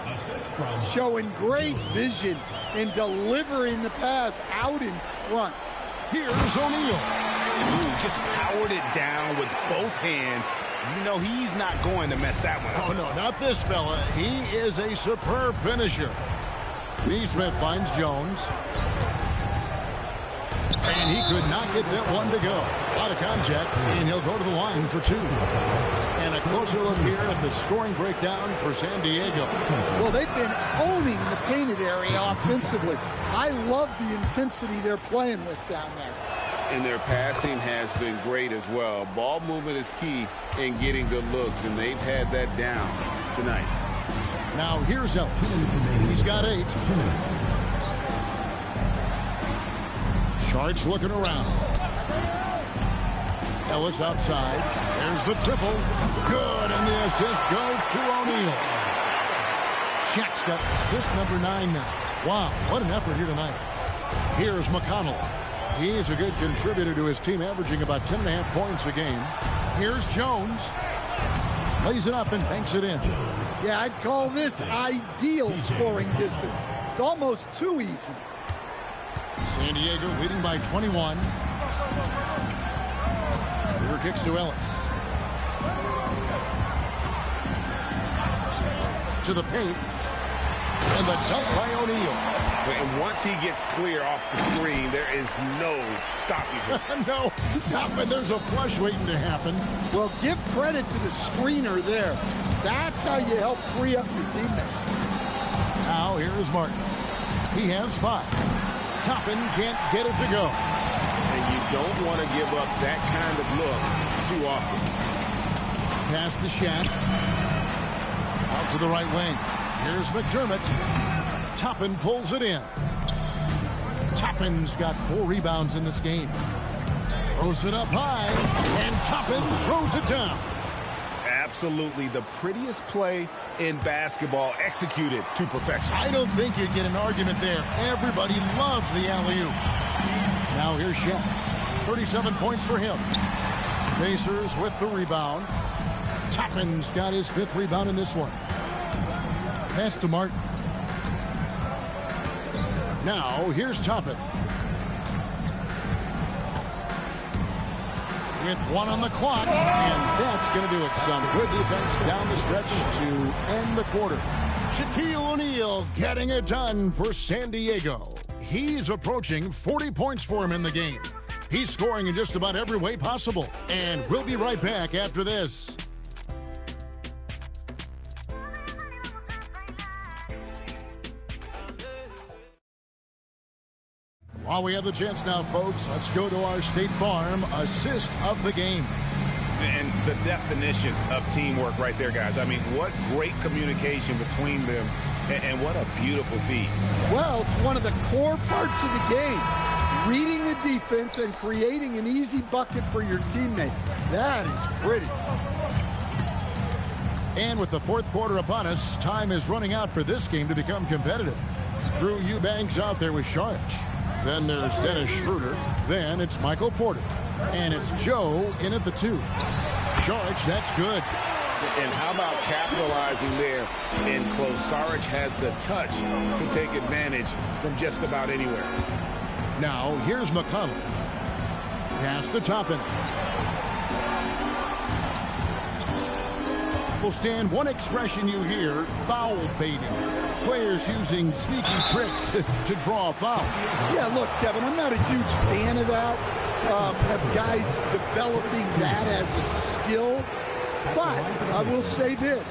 Showing great vision and delivering the pass out in front. Here's O'Neal. Just powered it down with both hands. You know he's not going to mess that one up. Oh, no, not this fella. He is a superb finisher. Neesmith finds Jones. And he could not get that one to go. Out of contact, and he'll go to the line for 2. And a closer look here at the scoring breakdown for San Diego. Well, they've been owning the painted area offensively. I love the intensity they're playing with down there. And their passing has been great as well. Ball movement is key in getting good looks, and they've had that down tonight. Now here's Ellis. He's got 8. Sharks looking around. Ellis outside. There's the triple. Good, and the assist goes to O'Neal. Shaq's got assist number 9 now. Wow, what an effort here tonight. Here's McConnell. He's a good contributor to his team, averaging about 10.5 points a game. Here's Jones. Lays it up and banks it in. Yeah, I'd call this ideal scoring distance. It's almost too easy. San Diego leading by 21. River kicks to Ellis. To the paint. And the dunk by O'Neal. And once he gets clear off the screen, there is no stopping him. No, not when there's a flush waiting to happen. Well, give credit to the screener there. That's how you help free up your teammates. Now, here's Martin. He has 5. Toppin can't get it to go. And you don't want to give up that kind of look too often. Pass to Shaq. Out to the right wing. Here's McDermott. Toppin pulls it in. Toppin's got 4 rebounds in this game. Throws it up high, and Toppin throws it down. Absolutely the prettiest play in basketball, executed to perfection. I don't think you get an argument there. Everybody loves the alley-oop. Now here's Shaq. 37 points for him. Pacers with the rebound. Toppin's got his 5th rebound in this one. Pass to Martin. Now, here's Toppin. With 1 on the clock, and that's going to do it. Some good defense down the stretch to end the quarter. Shaquille O'Neal getting it done for San Diego. He's approaching 40 points for him in the game. He's scoring in just about every way possible, and we'll be right back after this. While we have the chance now, folks, let's go to our State Farm assist of the game. And the definition of teamwork right there, guys. I mean, what great communication between them, and what a beautiful feed. Well, it's one of the core parts of the game. Reading the defense and creating an easy bucket for your teammate. That is pretty. And with the 4th quarter upon us, time is running out for this game to become competitive. Drew Eubanks out there with Sharch. Then there's Dennis Schroeder. Then it's Michael Porter. And it's Joe in at the 2. Sharch, that's good. And how about capitalizing there in close? Saric has the touch to take advantage from just about anywhere. Now, here's McConnell. Pass to Toppin. Will stand one expression you hear, foul baiting. Players using sneaky tricks to draw a foul. Yeah, look, Kevin, I'm not a huge fan of that. Have guys developing that as a skill. But I will say this.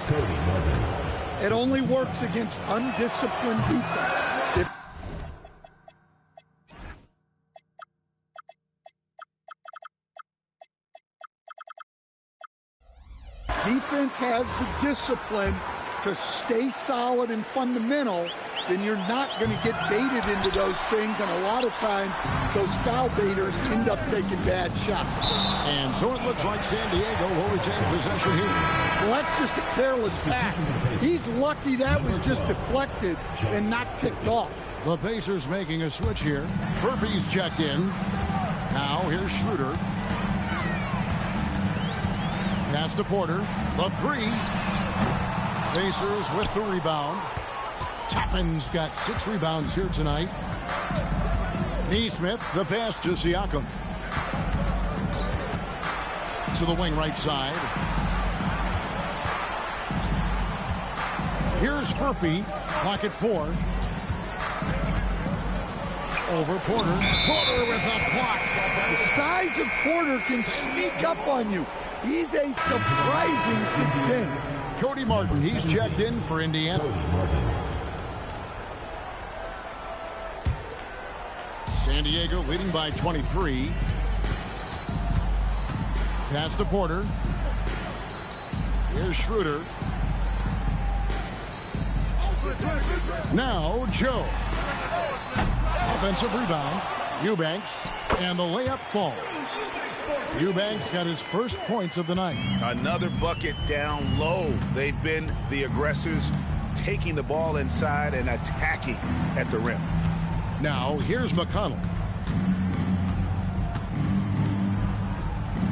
It only works against undisciplined defense. Defense has the discipline to stay solid and fundamental, then you're not going to get baited into those things, and a lot of times those foul baiters end up taking bad shots. And so it looks like San Diego will retain possession here. Well, that's just a careless pass. He's lucky that was just deflected and not picked off. The Pacers making a switch here. Murphy's checked in. Now here's Schroeder. Pass to Porter. The 3. Pacers with the rebound. Toppin's got 6 rebounds here tonight. Neesmith, the pass to Siakam. To the wing right side. Here's Murphy. Clock at 4. Over Porter. Porter with a block. The size of Porter can sneak up on you. He's a surprising 6'10". Cody Martin, he's checked in for Indiana. San Diego leading by 23. Pass to Porter. Here's Schroeder. Now Joe. Offensive rebound. Eubanks. And the layup falls. Eubanks got his first points of the night. Another bucket down low. They've been the aggressors, taking the ball inside and attacking at the rim. Now here's McConnell.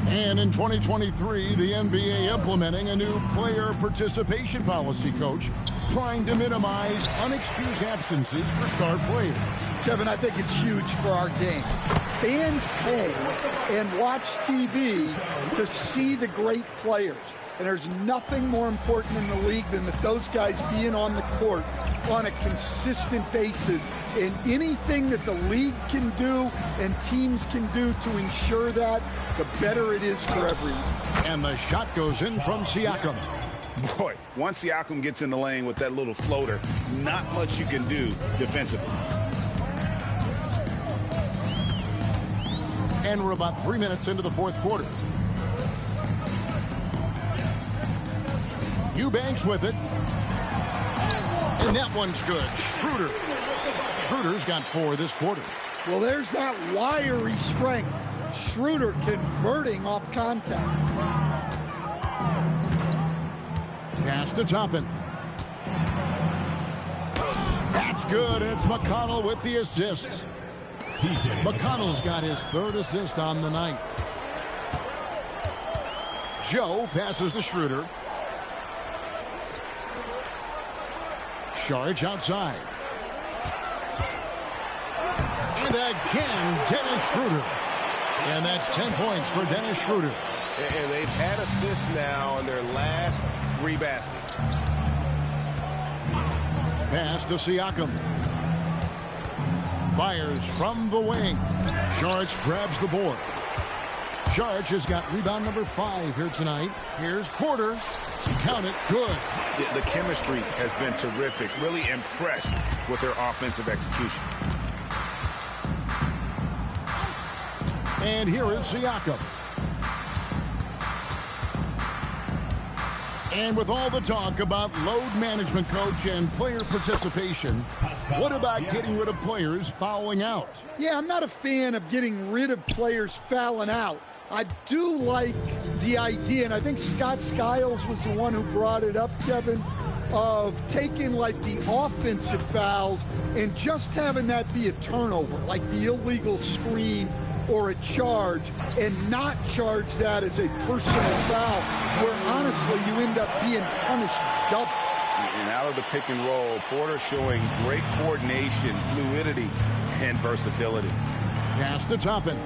And in 2023, the NBA implementing a new player participation policy, Coach, trying to minimize unexcused absences for star players. Kevin, I think it's huge for our game. Fans pay and watch TV to see the great players. And there's nothing more important in the league than that those guys being on the court on a consistent basis. And anything that the league can do and teams can do to ensure that, the better it is for everyone. And the shot goes in from Siakam. Boy, once Siakam gets in the lane with that little floater, not much you can do defensively. And we're about 3 minutes into the fourth quarter. Eubanks with it. And that one's good. Schroeder. Schroeder's got 4 this quarter. Well, there's that wiry strength. Schroeder converting off contact. Pass to Toppin. That's good. It's McConnell with the assist. McConnell's got his 3rd assist on the night. Joe passes to Schroeder. Sharge outside. And again, Dennis Schroeder. And that's 10 points for Dennis Schroeder. And they've had assists now in their last 3 baskets. Pass to Siakam. Fires from the wing. Sharge grabs the board. Sharge has got rebound number 5 here tonight. Here's Porter. Count it. Good. The chemistry has been terrific. Really impressed with their offensive execution. And here is Siakam. And with all the talk about load management, Coach, and player participation, what about getting rid of players fouling out? Yeah, I'm not a fan of getting rid of players fouling out. I do like the idea, and I think Scott Skiles was the one who brought it up, Kevin, of taking like the offensive fouls and just having that be a turnover, like the illegal screen or a charge, and not charge that as a personal foul, where honestly you end up being punished double. And out of the pick and roll, Porter showing great coordination, fluidity, and versatility. Pass to Toppin.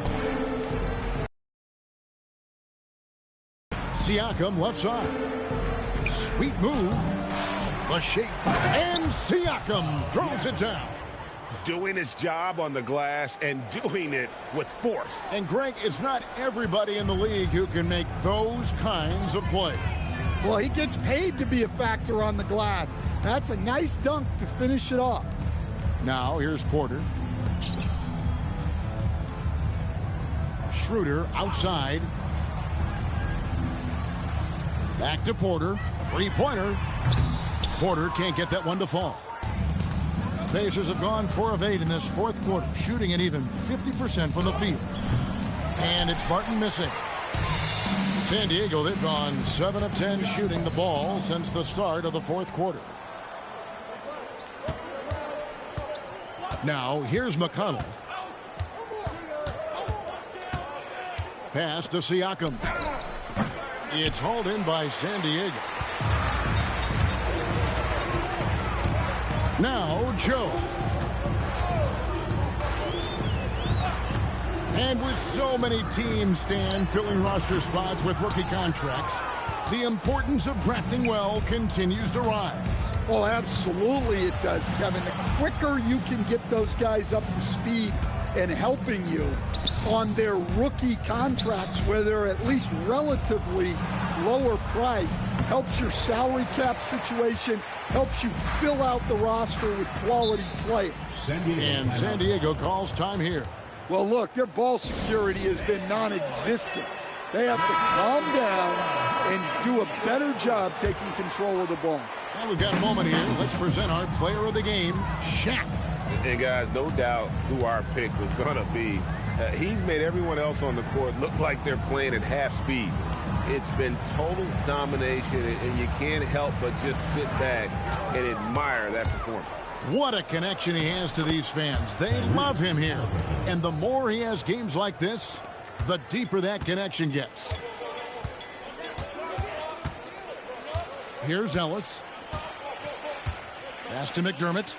Siakam left side. Sweet move. The shape. And Siakam throws it down. Doing his job on the glass and doing it with force. And Greg, it's not everybody in the league who can make those kinds of plays. Well, he gets paid to be a factor on the glass. That's a nice dunk to finish it off. Now here's Porter. Schroeder outside. Back to Porter. Three-pointer. Porter can't get that one to fall. Pacers have gone 4 of 8 in this fourth quarter, shooting an even 50% from the field. And it's Martin missing. San Diego, they've gone 7 of 10 shooting the ball since the start of the fourth quarter. Now, here's McConnell. Pass to Siakam. It's hauled in by San Diego. Now, Joe. And with so many teams, Stan, filling roster spots with rookie contracts, the importance of drafting well continues to rise. Oh, absolutely it does, Kevin. The quicker you can get those guys up to speed and helping you on their rookie contracts, where they're at least relatively lower priced, helps your salary cap situation, helps you fill out the roster with quality players. And San Diego calls time here. Well, look, their ball security has been non-existent. They have to calm down and do a better job taking control of the ball. And we've got a moment here. Let's present our player of the game, Shaq. And guys, no doubt who our pick was going to be. He's made everyone else on the court look like they're playing at half speed. It's been total domination, and you can't help but just sit back and admire that performance. What a connection he has to these fans. They love him here. And the more he has games like this, the deeper that connection gets. Here's Ellis. Pass to McDermott.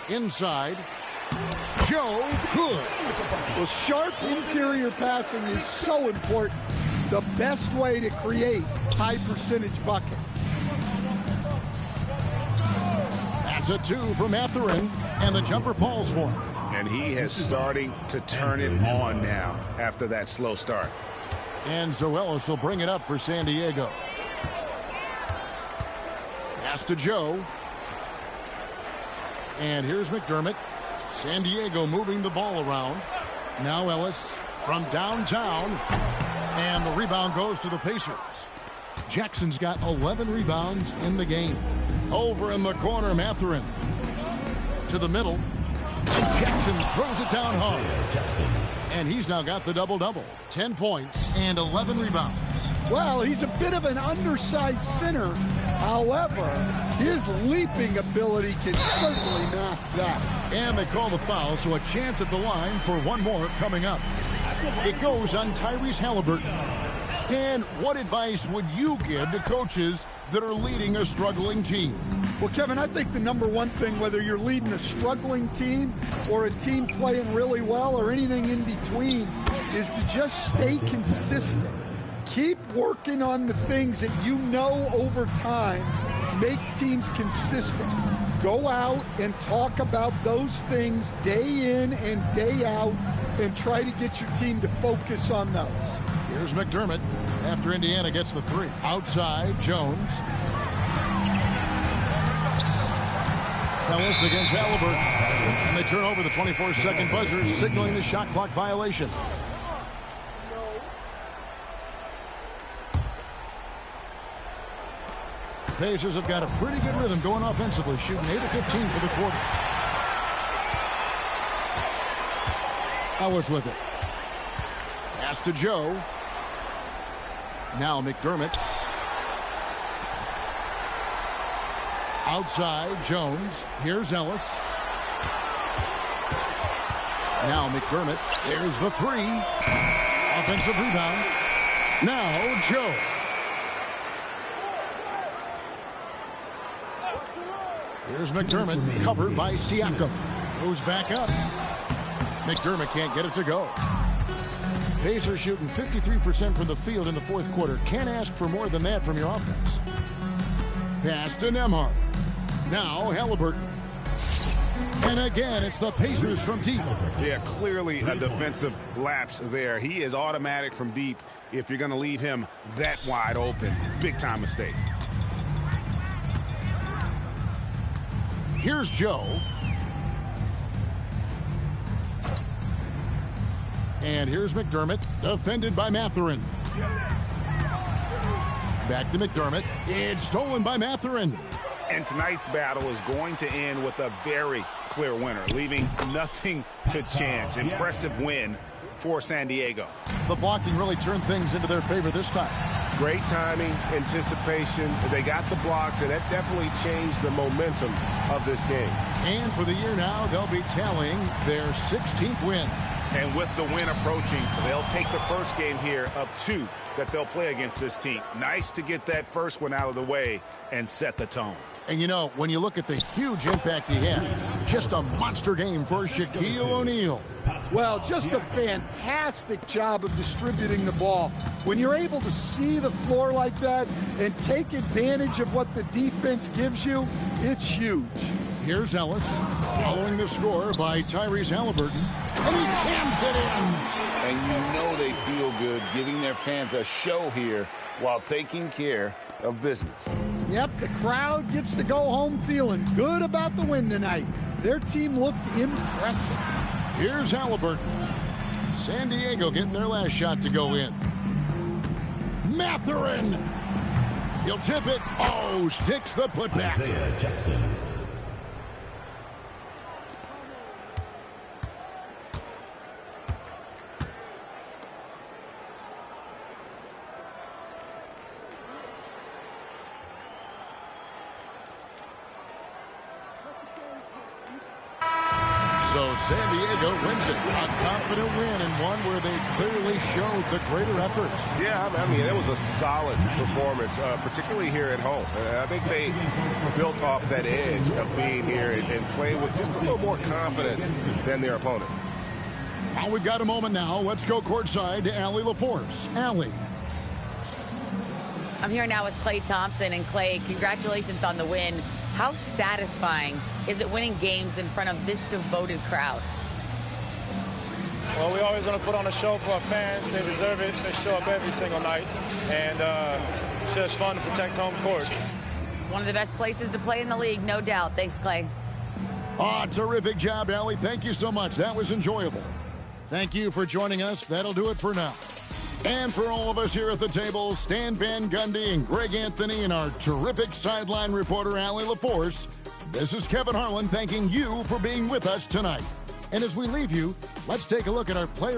Inside. Joe good. Well, sharp interior passing is so important. The best way to create high percentage buckets. That's a 2 for Mathurin, and the jumper falls for him. And he is starting to turn it on now after that slow start. And Zoelis will bring it up for San Diego. Pass to Joe. And here's McDermott. San Diego moving the ball around. Now Ellis from downtown. And the rebound goes to the Pacers. Jackson's got 11 rebounds in the game. Over in the corner, Mathurin. To the middle. And Jackson throws it down hard. And he's now got the double-double. 10 points and 11 rebounds. Well, he's a bit of an undersized center. However, his leaping ability can certainly mask that. And they call the foul, so a chance at the line for one more coming up. It goes on Tyrese Halliburton. Stan, what advice would you give to coaches that are leading a struggling team? Well, Kevin, I think the number one thing, whether you're leading a struggling team or a team playing really well or anything in between, is to just stay consistent. Keep working on the things that you know over time make teams consistent. Go out and talk about those things day in and day out and try to get your team to focus on those. Here's McDermott after Indiana gets the 3. Outside, Jones. Ellis against Halliburton. And they turn over the 24-second buzzer, signaling the shot clock violation. The Pacers have got a pretty good rhythm going offensively, shooting 8 of 15 for the quarter. Ellis with it. Pass to Joe. Now McDermott. Outside, Jones. Here's Ellis. Now McDermott. There's the 3. Offensive rebound. Now Joe. Here's McDermott, covered by Siakam. Goes back up. McDermott can't get it to go. Pacers shooting 53% from the field in the fourth quarter. Can't ask for more than that from your offense. Pass to Nembhard. Now Halliburton. And again, it's the Pacers from deep. Yeah, clearly a defensive lapse there. He is automatic from deep if you're going to leave him that wide open. Big time mistake. Here's Joe. And here's McDermott, defended by Mathurin. Back to McDermott. It's stolen by Mathurin. And tonight's battle is going to end with a very clear winner, leaving nothing to chance. Impressive win for San Diego. The blocking really turned things into their favor this time. Great timing, anticipation. They got the blocks, and that definitely changed the momentum of this game. And for the year now, they'll be tallying their 16th win. And with the win approaching, they'll take the first game here of 2 that they'll play against this team. Nice to get that first one out of the way and set the tone. And you know, when you look at the huge impact he had, just a monster game for Shaquille O'Neal. Well, just a fantastic job of distributing the ball. When you're able to see the floor like that and take advantage of what the defense gives you, it's huge. Here's Ellis, following the score by Tyrese Halliburton, and he jams it in. And you know they feel good giving their fans a show here while taking care of business. Yep, the crowd gets to go home feeling good about the win tonight. Their team looked impressive. Here's Halliburton. San Diego getting their last shot to go in. Mathurin. He'll tip it. Oh, sticks the putback. Isaiah Jackson. So San Diego wins it. A confident win and one where they clearly showed the greater effort. Yeah, I mean, it was a solid performance, particularly here at home. I think they built off that edge of being here and playing with just a little more confidence than their opponent. Well, we've got a moment now. Let's go courtside to Allie LaForce. Allie. I'm here now with Klay Thompson. And Klay, congratulations on the win. How satisfying is it winning games in front of this devoted crowd? Well, we always want to put on a show for our fans. They deserve it. They show up every single night. And it's just fun to protect home court. It's one of the best places to play in the league, no doubt. Thanks, Klay. Oh, terrific job, Allie. Thank you so much. That was enjoyable. Thank you for joining us. That'll do it for now. And for all of us here at the table, Stan Van Gundy and Greg Anthony and our terrific sideline reporter, Allie LaForce, this is Kevin Harlan thanking you for being with us tonight. And as we leave you, let's take a look at our player.